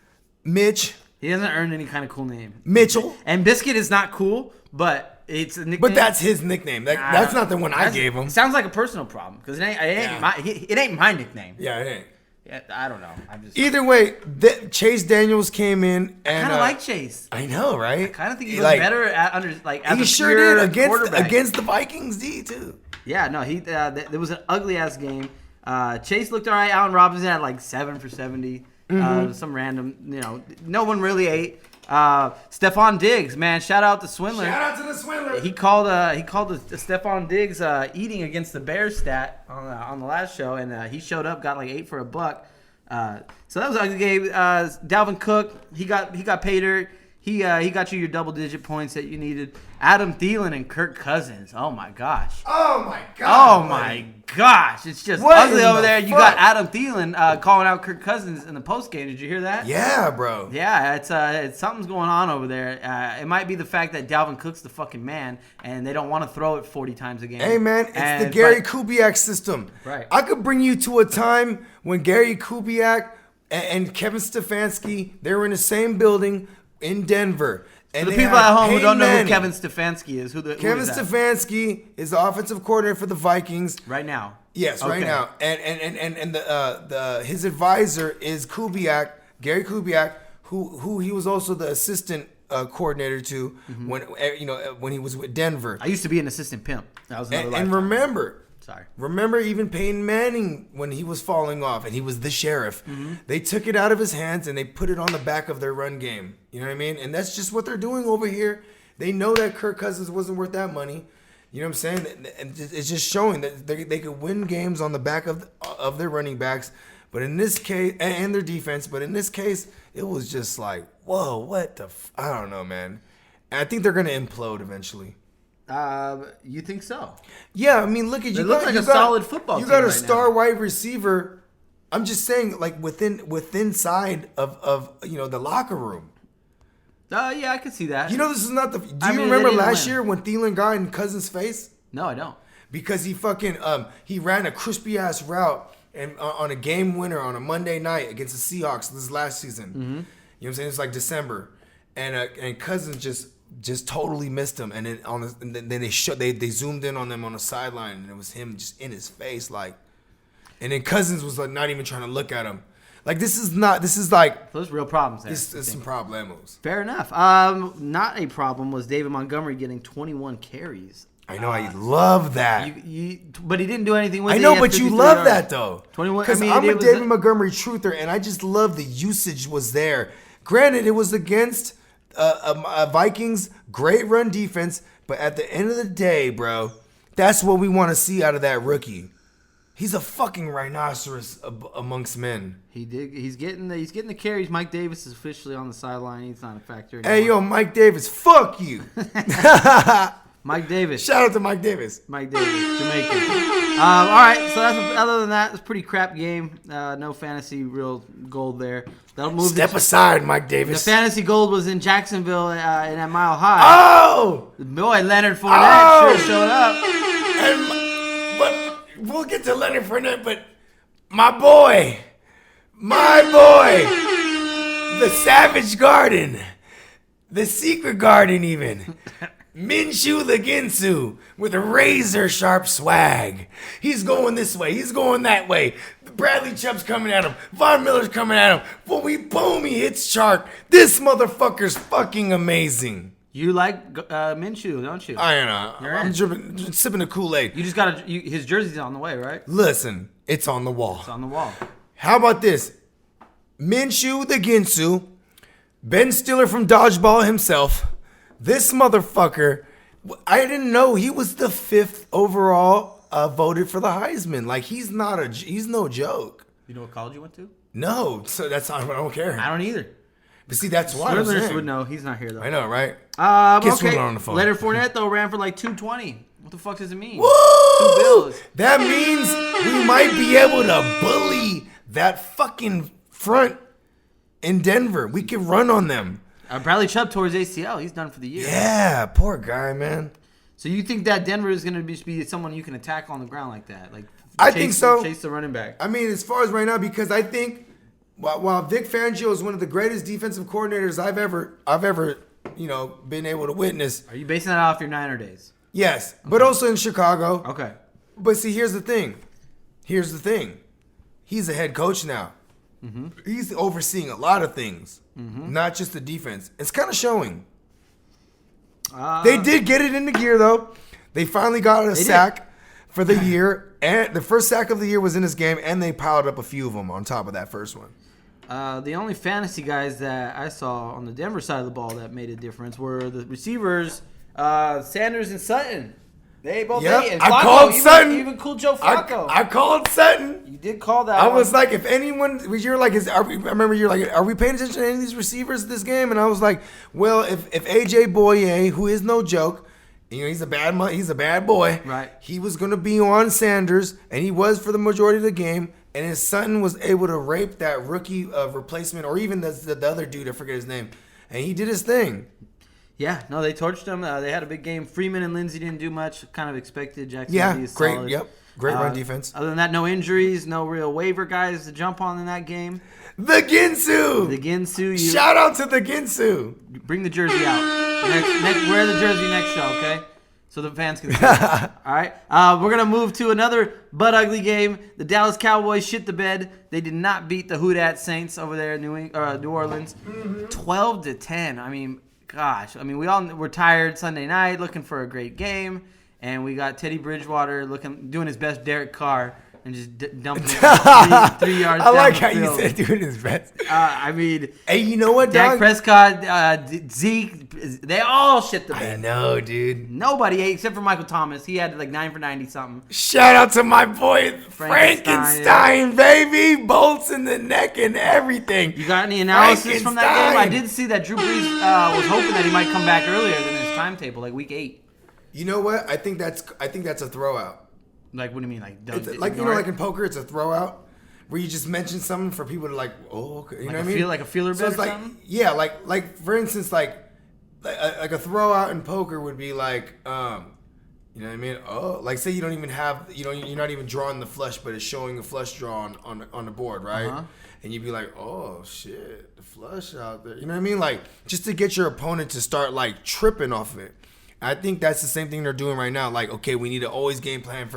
Mitch. He hasn't earned any kind of cool name. Mitchell. And Biscuit is not cool, but it's a nickname. But that's his nickname. That's not the one I gave him. Sounds like a personal problem because it ain't my nickname. Yeah, it ain't. Yeah, I don't know. Either way, Chase Daniels came in and I kind of like Chase. I know, right? I kind of think he was better as he sure did against the Vikings D too. Yeah, no, there was an ugly ass game. Chase looked all right. Allen Robinson had like 7 for 70. Some random, no one really ate. Stephon Diggs, man, shout out to Swindler. Shout out to the Swindler. He called the Stephon Diggs eating against the Bears stat on the last show, and he showed up, got like 8 for a buck. So that was a good game. Dalvin Cook, he got paid dirt. He got you your double-digit points that you needed. Adam Thielen and Kirk Cousins. Oh, my gosh. Oh, my God. Oh, my gosh. It's just what ugly over there. Fuck? You got Adam Thielen calling out Kirk Cousins in the postgame. Did you hear that? Yeah, bro. Yeah, it's something's going on over there. It might be the fact that Dalvin Cook's the fucking man, and they don't want to throw it 40 times a game. Hey, man, it's the Gary Kubiak system. Right. I could bring you to a time when Gary Kubiak and Kevin Stefanski, they were in the same building in Denver. And for the people at home who don't know Manning. who Kevin Stefanski is, Kevin Stefanski is the offensive coordinator for the Vikings right now. Yes, right now. And the his advisor is Kubiak, Gary Kubiak, who he was also the assistant coordinator to when he was with Denver. I used to be an assistant pimp. That was another and Sorry. Remember even Peyton Manning when he was falling off and he was the sheriff. They took it out of his hands and they put it on the back of their run game. You know what I mean? And that's just what they're doing over here. They know that Kirk Cousins wasn't worth that money. You know what I'm saying? And it's just showing that they could win games on the back of their running backs. But in this case, and their defense. But in this case, it was just like, whoa, what the? I don't know, man. And I think they're going to implode eventually. You think so? Yeah, I mean, look at you. It looks like a solid football team. You got a right star now. wide receiver. I'm just saying, like within side of the locker room. Yeah, I can see that. This is not the. Do you remember last year when Thielen got in Cousins' face? No, I don't. Because he fucking he ran a crispy ass route and on a game winner on a Monday night against the Seahawks this last season. You know what I'm saying? It's like December, and Cousins just totally missed him, and then they zoomed in on them on the sideline, and it was him just in his face, like, and then Cousins was like not even trying to look at him, like this is like those real problems there. It's some problemos. Fair enough. Not a problem was David Montgomery getting 21 carries. I know, I love that. But he didn't do anything with it. I know, but you love that though. 21. Because I'm a David Montgomery truther, and I just love the usage was there. Granted, it was against a Vikings great run defense, but at the end of the day, bro, that's what we want to see out of that rookie. He's a fucking rhinoceros amongst men. He's getting the carries. Mike Davis is officially on the sideline. He's not a factor anymore. Hey, yo, Mike Davis, fuck you. Mike Davis. Shout out to Mike Davis. Mike Davis, Jamaican. All right, so other than that, it's a pretty crap game. No fantasy real gold there. That'll move. Step aside, Mike Davis. The fantasy gold was in Jacksonville in that Mile High. Oh! The boy Leonard Fournette sure showed up. But we'll get to Leonard Fournette, but my boy, the Savage Garden, the Secret Garden even. Minshew the Ginsu with a razor sharp swag. He's going this way. He's going that way. Bradley Chubb's coming at him. Von Miller's coming at him. Boom, he hits Chark. This motherfucker's fucking amazing. You like Minshew, don't you? I know. I'm sipping the Kool-Aid. You just got his jersey's on the way, right? Listen, it's on the wall. It's on the wall. How about this? Minshew the Ginsu, Ben Stiller from Dodgeball himself. This motherfucker, I didn't know he was the 5th overall voted for the Heisman. Like, he's no joke. You know what college you went to? No, so that's not. I don't care. I don't either. But see, that's why Swindlers would know. He's not here though. I know, right? Okay. Swindler on the phone. Leonard Fournette though ran for like 220. What the fuck does it mean? Woo! 2 bills. That means we might be able to bully that fucking front in Denver. We can run on them. Bradley Chubb tore his ACL. He's done for the year. Yeah, poor guy, man. So you think that Denver is going to be someone you can attack on the ground like that? Like I think so. Chase the running back. I mean, as far as right now, because I think while Vic Fangio is one of the greatest defensive coordinators I've ever been able to witness. Are you basing that off your Niner days? Yes, okay. But also in Chicago. Okay. But see, here's the thing. He's a head coach now. Mm-hmm. He's overseeing a lot of things, not just the defense. It's kind of showing. They did get it into gear, though. They finally got a sack for the year. and the first sack of the year was in this game, and they piled up a few of them on top of that first one. The only fantasy guys that I saw on the Denver side of the ball that made a difference were the receivers, Sanders and Sutton. They both made it. I called Sutton. Even cool Joe Flacco. I called Sutton. You did call that. I was like, if anyone, you're like, I remember you're like, are we paying attention to any of these receivers this game? And I was like, well, if AJ Boye, who is no joke, he's a bad boy. Right. He was going to be on Sanders, and he was for the majority of the game. And his Sutton was able to rape that rookie replacement, or even the other dude, I forget his name, and he did his thing. Yeah, no, they torched them. They had a big game. Freeman and Lindsey didn't do much. Kind of expected. Jackson to be great. solid. Yep, great run defense. Other than that, no injuries, no real waiver guys to jump on in that game. The Ginsu. Shout out to the Ginsu. Bring the jersey out. Next, wear the jersey next show, okay? So the fans can see it. All right. We're going to move to another butt ugly game. The Dallas Cowboys shit the bed. They did not beat the Houdat Saints over there in New Orleans. 12-10. I mean, gosh. I mean, we all were tired Sunday night looking for a great game. And we got Teddy Bridgewater doing his best Derek Carr. And just dumping it 3 yards I like down how the you field. said doing his best. I mean, hey, you know what, Dak dog? Prescott, Zeke, they all shit the bed. I know, dude. Nobody ate except for Michael Thomas. He had like 9 for 90 something. Shout out to my boy Frankenstein, baby. Bolts in the neck and everything. You got any analysis from that game? I did see that Drew Brees was hoping that he might come back earlier than his timetable, like week 8. You know what? I think that's a throwout. Like, what do you mean? Like Like in poker, it's a throwout where you just mention something for people to like, oh, okay. You know what I mean? Like a feeler bet or something? Yeah, like for instance, like a throwout in poker would be like, you know what I mean? Oh, like say you don't even have, you're not even drawing the flush, but it's showing a flush draw on the board, right? Uh-huh. And you'd be like, oh shit, the flush out there. You know what I mean? Like just to get your opponent to start like tripping off of it. I think that's the same thing they're doing right now. Like, okay, we need to always game plan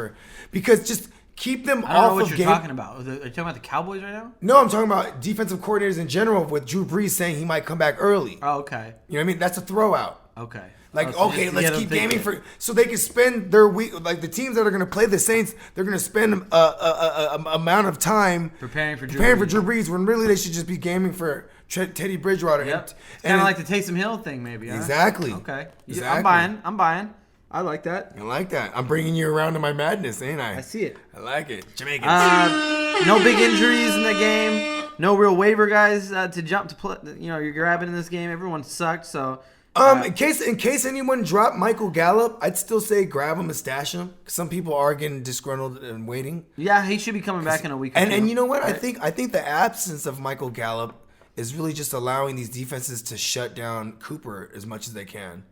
because just keep them off of game. I don't know what you're talking about. Are you talking about the Cowboys right now? No, I'm talking about defensive coordinators in general with Drew Brees saying he might come back early. Oh, okay. You know what I mean? That's a throwout. Okay. Like, okay, let's keep gaming so they can spend their week. Like the teams that are going to play the Saints, they're going to spend a amount of time preparing for Drew Brees when really they should just be gaming for Teddy Bridgewater. Yep. It's kind of like the Taysom Hill thing, maybe. Huh? Exactly. Okay. Exactly. I'm buying. I like that. I like that. I'm bringing you around to my madness, ain't I? I see it. I like it. Jamaicans. No big injuries in the game. No real waiver guys to jump to play. You're grabbing in this game. Everyone sucked. So. In case anyone dropped Michael Gallup, I'd still say grab him and stash him. Some people are getting disgruntled and waiting. Yeah, he should be coming back in a week. And you know what? Right? I think the absence of Michael Gallup is really just allowing these defenses to shut down Cooper as much as they can.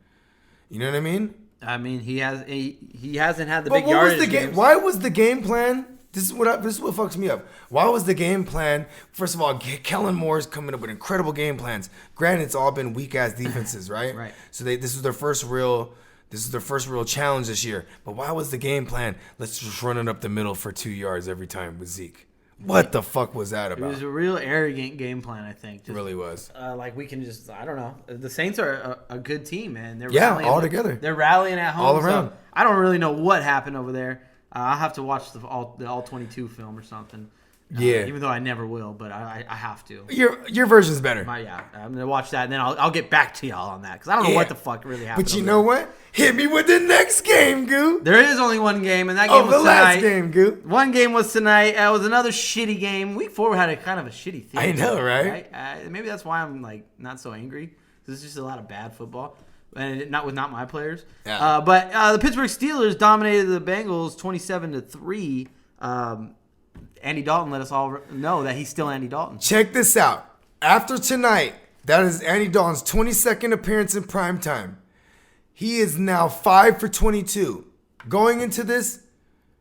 You know what I mean? I mean, he hasn't had the big yardage games. Why was the game plan? This is what fucks me up. Why was the game plan? First of all, Kellen Moore's coming up with incredible game plans. Granted, it's all been weak ass defenses, right? Right. So this is their first real challenge this year. But why was the game plan? Let's just run it up the middle for 2 yards every time with Zeke. What the fuck was that about? It was a real arrogant game plan, I think. It really was. Like we can just, I don't know. The Saints are a good team, man. They're all together. They're rallying at home. All around. So I don't really know what happened over there. I'll have to watch the all 22 film or something. Yeah. Even though I never will, but I have to. Your version's better. I'm gonna watch that and then I'll get back to y'all on that because I don't know what the fuck really happened. But you know what? Hit me with the next game, Goo. There is only one game, and that game was tonight. Last game, Goo. One game was tonight. It was another shitty game. Week 4 had a kind of a shitty theme. I know, right? Maybe that's why I'm like not so angry. There's just a lot of bad football. And not my players. Yeah. But the Pittsburgh Steelers dominated the Bengals 27-3. Andy Dalton let us all know that he's still Andy Dalton. Check this out. After tonight, that is Andy Dalton's 22nd appearance in primetime. He is now 5 for 22. Going into this,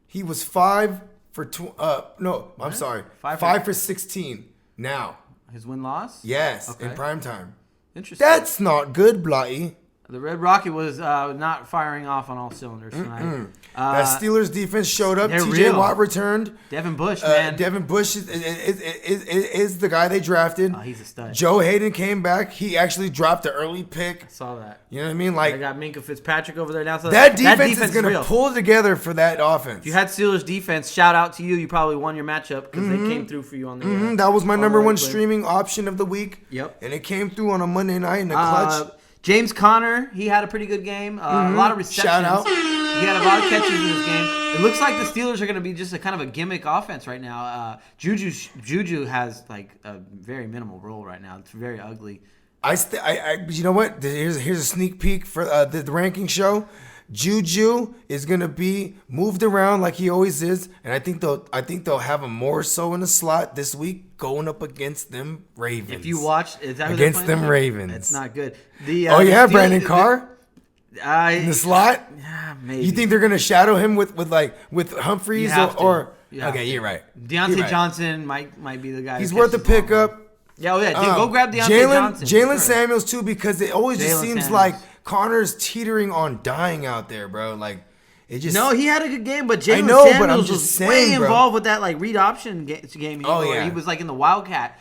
he was 5 for 5 for 16. Now. His win-loss? Yes, okay. in primetime. Interesting. That's not good, Blighty. The Red Rocket was not firing off on all cylinders tonight. That Steelers defense showed up. TJ real. Watt returned. Devin Bush, man. Devin Bush is the guy they drafted. Oh, he's a stud. Joe Hayden came back. He actually dropped an early pick. I saw that. You know what I mean? They got Minkah Fitzpatrick over there now. So that defense is going to pull together for that offense. If you had Steelers defense, shout out to you. You probably won your matchup because they came through for you on the that was my number one streaming option of the week. Yep. And it came through on a Monday night in the clutch. James Conner, he had a pretty good game. A lot of receptions. Shout out. He had a lot of catches in this game. It looks like the Steelers are going to be just a kind of a gimmick offense right now. Juju has like a very minimal role right now. It's very ugly. You know what? Here's a sneak peek for the ranking show. Juju is gonna be moved around like he always is, and I think they'll have him more so in the slot this week, going up against them Ravens. If you watch, is that against them Ravens, it's not good. Brandon Carr in the slot. Yeah, maybe. You think they're gonna shadow him with Humphreys or okay? You're right. Deontay Johnson might be the guy. He's worth a pickup. Yeah, go grab Deontay Johnson. Jalen Samuels too, because it always just seems like Connor's teetering on dying out there, bro. Like it just. No, he had a good game, but Jalen Samuels was way bro. involved with that like read option game. He was like in the Wildcat.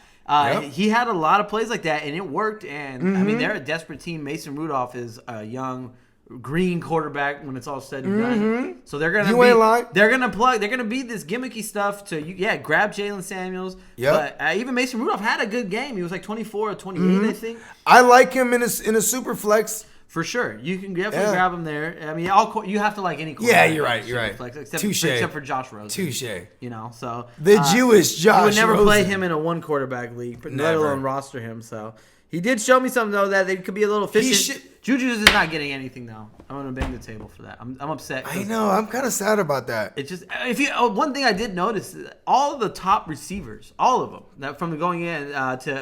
He had a lot of plays like that, and it worked. And I mean, they're a desperate team. Mason Rudolph is a young green quarterback when it's all said and done. So they're gonna be this gimmicky stuff to grab Jalen Samuels. But even Mason Rudolph had a good game. He was like 24 or 28, I think. I like him in a super flex. For sure, you can definitely grab him there. I mean, you have to like any quarterback. Yeah, you're right. Flex, except for Josh Rosen. Touche. You know, so the Jewish Josh. You would never Rosen. play him in a one quarterback league, let alone roster him. So he did show me something though that they could be a little efficient. Juju is not getting anything though. I'm gonna bang the table for that. I'm upset. I know. I'm kind of sad about that. It's just one thing I did notice, all of the top receivers, all of them, that from going in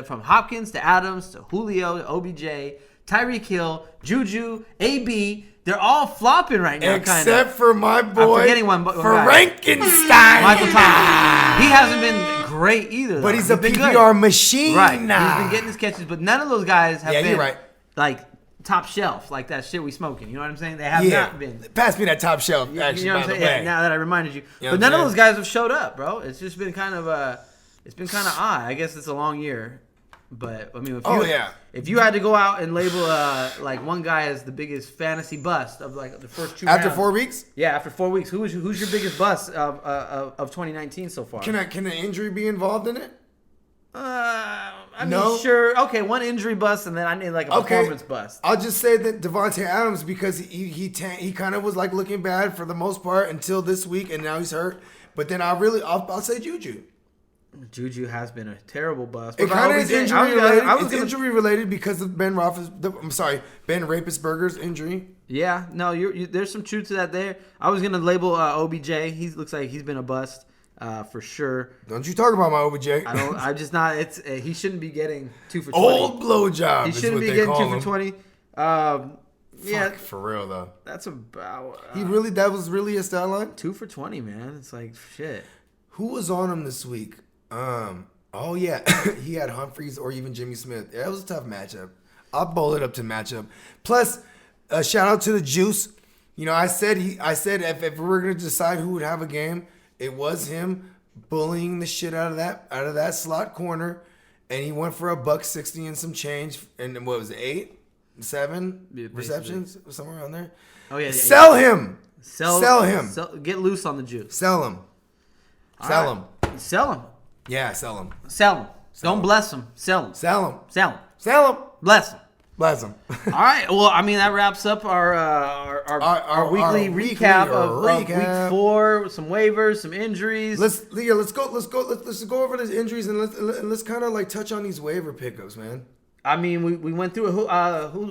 from Hopkins to Adams to Julio to OBJ. Tyreek Hill, Juju, AB, they're all flopping right now. Except for my boy, I'm forgetting one Frankenstein. Michael Thomas. He hasn't been great either. But he's a PPR machine. Right. He's been getting his catches, but none of those guys have been like top shelf, like that shit we smoking. You know what I'm saying? They have not been. Pass me that top shelf, actually, you know what I'm saying? Yeah, now that I reminded you. But none of those guys have showed up, bro. It's just been kind of odd. I guess it's a long year. But I mean, if you had to go out and label like one guy as the biggest fantasy bust of like the first 2 after rounds, 4 weeks, after 4 weeks, who's your biggest bust of 2019 so far? Can an injury be involved in it? I mean, sure. Okay, one injury bust, and then I need like a performance bust. I'll just say that Devontae Adams, because he kind of was like looking bad for the most part until this week, and now he's hurt. But then I'll say Juju. Juju has been a terrible bust. It kind of is injury related. It's injury related because of Ben Roethlisberger's injury. Yeah, no, there's some truth to that there. I was gonna label OBJ. He looks like he's been a bust for sure. Don't you talk about my OBJ? I'm just not. He shouldn't be getting 2 for 20. Old blowjob. He shouldn't be getting 2 for 20. Fuck, for real though. That's about. That was really a stat line? 2 for 20, man. It's like shit. Who was on him this week? He had Humphreys or even Jimmy Smith. Yeah, it was a tough matchup. I'll bowl it up to matchup. Plus, shout out to the Juice. You know, I said if we were gonna decide who would have a game, it was him bullying the shit out of that slot corner, and he went for $160 and some change. And what was it, 8, 7 receptions, somewhere around there? Oh yeah. Sell him. Sell him. Get loose on the Juice. Sell him. Sell him. Yeah, sell him. Sell him. Don't bless him. Sell him. Sell him. Sell him. Sell him. Bless him. Bless him. All right. Well, I mean, that wraps up our weekly recap of week 4. Some waivers, some injuries. Let's go over these injuries and let's kind of like touch on these waiver pickups, man. I mean, we went through who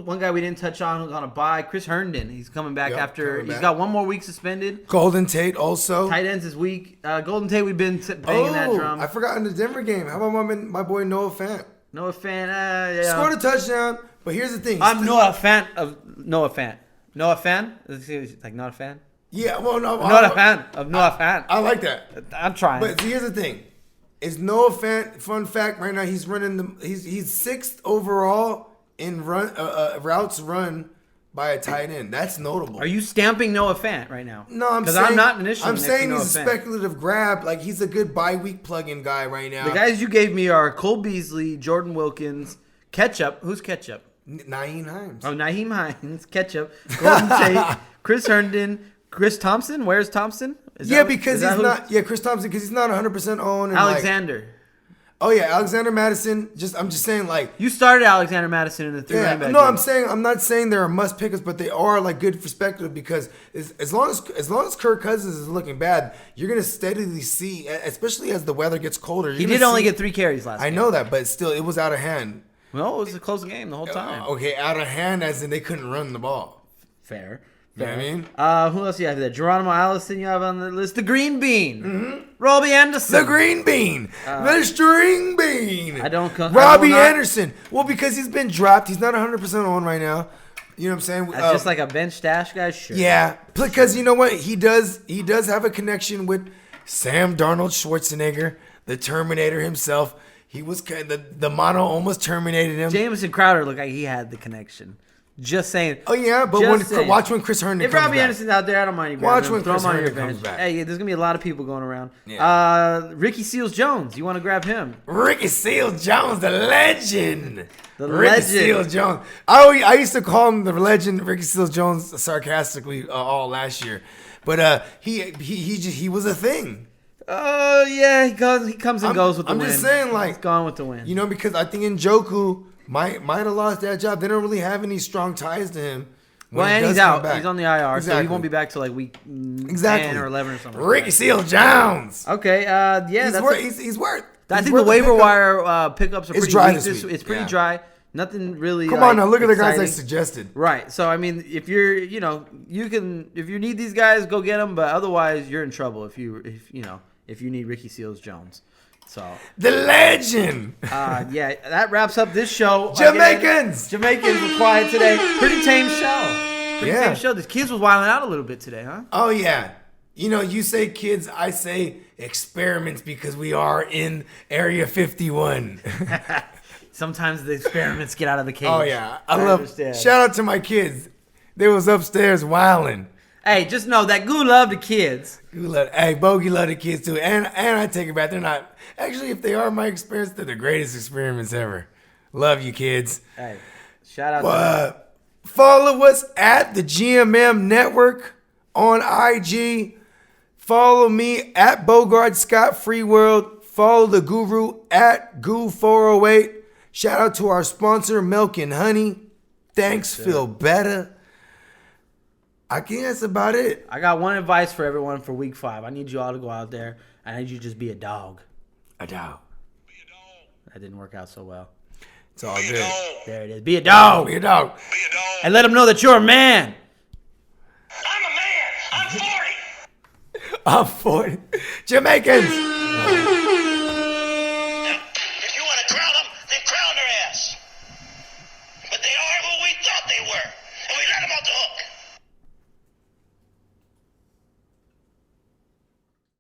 one guy we didn't touch on who's on a bye. Chris Herndon. He's coming back he's got 1 more week suspended. Golden Tate also. Tight ends this week. Golden Tate, we've been banging that drum. I forgot in the Denver game. How about my boy Noah Fant? Noah Fant, yeah. Scored a touchdown, but here's the thing. I'm not a fan of Noah Fant. Noah Fan? Like not a fan? Yeah, well, no. I'm not a fan of Noah Fant. I like that. I'm trying. But see, here's the thing. Is Noah Fant, fun fact, right now he's running he's 6th overall in routes run by a tight end. That's notable. Are you stamping Noah Fant right now? No, I'm saying, because I'm not initially. I'm saying he's a speculative grab. Like, he's a good bye-week plug-in guy right now. The guys you gave me are Cole Beasley, Jordan Wilkins, Ketchup. Who's Ketchup? Nyheim Hines. Oh, Nyheim Hines, Ketchup, Golden Tate, Chris Herndon, Chris Thompson. Where's Thompson? Because he's not. Yeah, Chris Thompson, because he's not 100% owned. And Alexander. Alexander Madison. I'm just saying, like, you started Alexander Madison in the 3 running back game. I'm not saying they're a must pickers, but they are like good perspective because as long as Kirk Cousins is looking bad, you're gonna steadily see, especially as the weather gets colder. He did only get 3 carries last game. I know that, but still, it was out of hand. No, it was a close game the whole time. Okay, out of hand as in they couldn't run the ball. Fair. You know what I mean? Who else you have there? Geronimo Allison you have on the list. The Green Bean. Mm-hmm. Robbie Anderson. The Green Bean. The String Bean. Robbie Anderson. Well, because he's been dropped. He's not 100% on right now. You know what I'm saying? That's just like a bench stash guy? Sure. Yeah. Because you know what? He does have a connection with Sam Darnold Schwarzenegger, the Terminator himself. He was the mono almost terminated him. Jameson Crowder looked like he had the connection. Just saying. Oh, yeah, but watch when Chris Herndon comes back. If Robbie Anderson's out there, I don't mind you. Watch when Chris Herndon comes back. Hey, there's going to be a lot of people going around. Yeah. Ricky Seals-Jones. You want to grab him? Ricky Seals-Jones, the legend. Ricky Seals-Jones. I used to call him the legend, Ricky Seals-Jones, sarcastically all last year. But he was a thing. Oh, yeah, he comes and goes with the win. I'm just saying, like. He's gone with the win. You know, because I think Njoku might have lost that job. They don't really have any strong ties to him. Well, and he's out. He's on the IR, so he won't be back till like week 10 or 11 or something. Ricky Seals-Jones. Okay, he's worth. I think the waiver wire pickups are pretty dry weak. this week. It's pretty dry. Nothing really. Come on now, look at the guys I suggested. Right. So I mean, if you're, if you need these guys, go get them. But otherwise, you're in trouble if you need Ricky Seals-Jones. So the legend. Yeah, that wraps up this show. Jamaicans were quiet today. Pretty tame show. Tame show. The kids was wilding out a little bit today, huh? Oh yeah. You say kids, I say experiments because we are in Area 51. Sometimes the experiments get out of the cage. Oh yeah, I love. Shout out to my kids. They was upstairs wilding. Hey, just know that Goo love the kids. Bogey love the kids too. And I take it back. They're not. Actually, if they are my experience, they're the greatest experiments ever. Love you, kids. Hey, shout out to them. Follow us at the GMM Network on IG. Follow me at Bogart Scott Free World. Follow the Guru at Goo408. Shout out to our sponsor, Milk and Honey. Thanks, feel better. I think that's about it. I got one advice for everyone for week 5. I need you all to go out there. I need you to just be a dog. A dog. Be a dog. That didn't work out so well. It's all good. There it is. Be a dog. Be a dog. Be a dog. And let them know that you're a man. I'm a man. I'm 40. I'm 40. Jamaicans.